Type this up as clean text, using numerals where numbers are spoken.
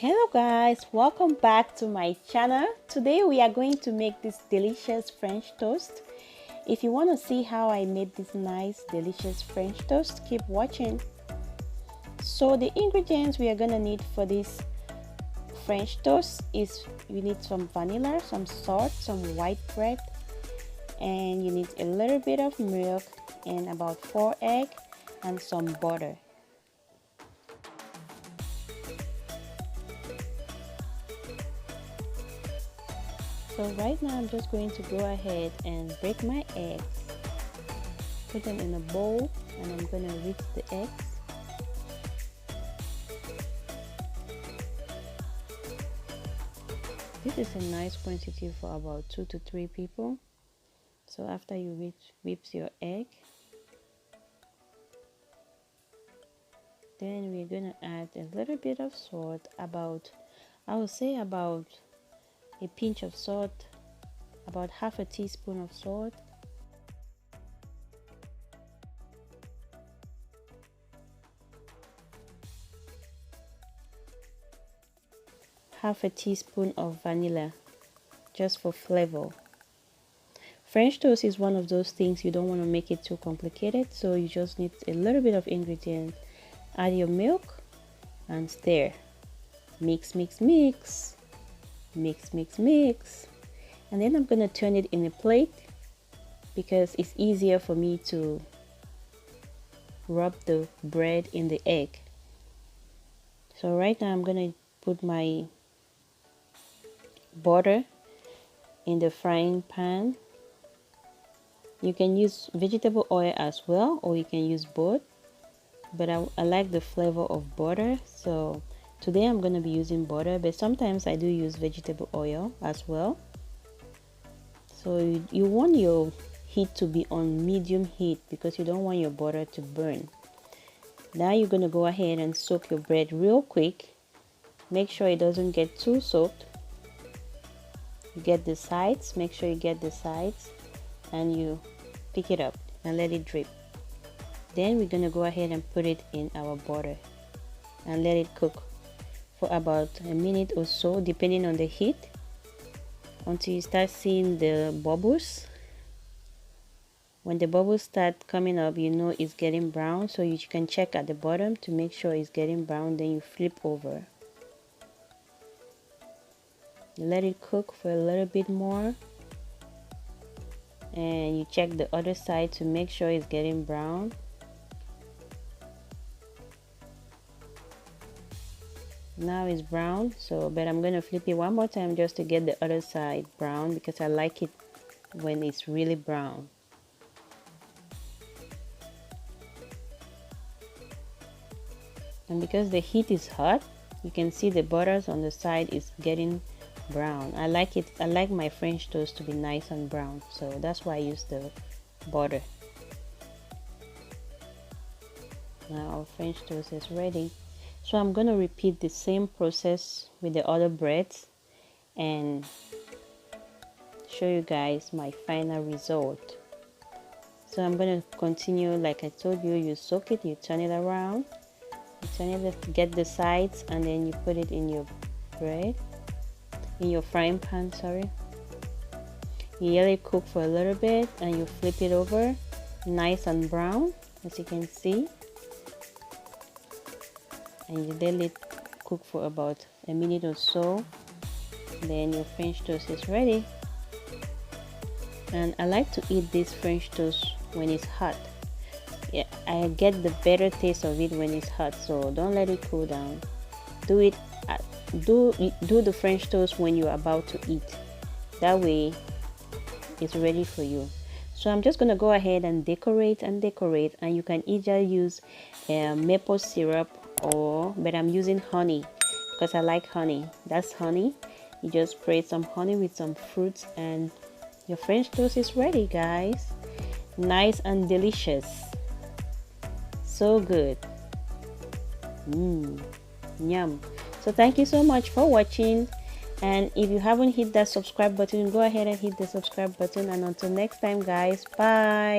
Hello guys, welcome back to my channel. Today we are going to make this delicious French toast. If you want to see how I made this nice delicious French toast, keep watching. So the ingredients we are going to need for this French toast is you need some vanilla, some salt, some white bread, and you need a little bit of milk and about 4 eggs and some butter. So right now I'm just going to go ahead and break my eggs, put them in a bowl, and I'm going to whisk the eggs. This is a nice quantity for about 2 to 3 people. So after you whip your egg, then we're going to add a little bit of salt, I would say about a pinch of salt, about half a teaspoon of salt, half a teaspoon of vanilla, just for flavor. French toast is one of those things you don't want to make it too complicated, so you just need a little bit of ingredient. Add your milk and stir. Mix, mix, mix. Mix, mix, mix. And then I'm going to turn it in a plate because it's easier for me to rub the bread in the egg. So right now I'm going to put my butter in the frying pan. You can use vegetable oil as well, or you can use both, but I like the flavor of butter, so today I'm going to be using butter, but sometimes I do use vegetable oil as well. So you want your heat to be on medium heat because you don't want your butter to burn. Now you're going to go ahead and soak your bread real quick. Make sure it doesn't get too soaked. You get the sides, make sure you get the sides, and you pick it up and let it drip. Then we're going to go ahead and put it in our butter and let it cook for about a minute or so, depending on the heat, until you start seeing the bubbles. When the bubbles start coming up, you know it's getting brown, so you can check at the bottom to make sure it's getting brown. Then you flip over. You let it cook for a little bit more, and you check the other side to make sure it's getting brown. Now it's brown, but I'm going to flip it one more time just to get the other side brown because I like it when it's really brown. And because the heat is hot, you can see the butters on the side is getting brown. I like it. I like my French toast to be nice and brown, so that's why I use the butter. Now our French toast is ready. So I'm going to repeat the same process with the other breads and show you guys my final result. So I'm going to continue like I told you. You soak it, you turn it around, you turn it to get the sides, and then you put it in your bread, in your frying pan, sorry. You let it cook for a little bit and you flip it over, nice and brown, as you can see. And you let it cook for about a minute or so. Then your French toast is ready. And I like to eat this French toast when it's hot. Yeah, I get the better taste of it when it's hot, so don't let it cool down. Do the French toast when you're about to eat. That way it's ready for you. So I'm just gonna go ahead and decorate, and you can either use maple syrup but I'm using honey because I like honey. That's honey. You just spray some honey with some fruits and your French toast is ready, guys. Nice and delicious. So good. Yum. So thank you so much for watching, and if you haven't hit that subscribe button, go ahead and hit the subscribe button, and until next time guys, bye.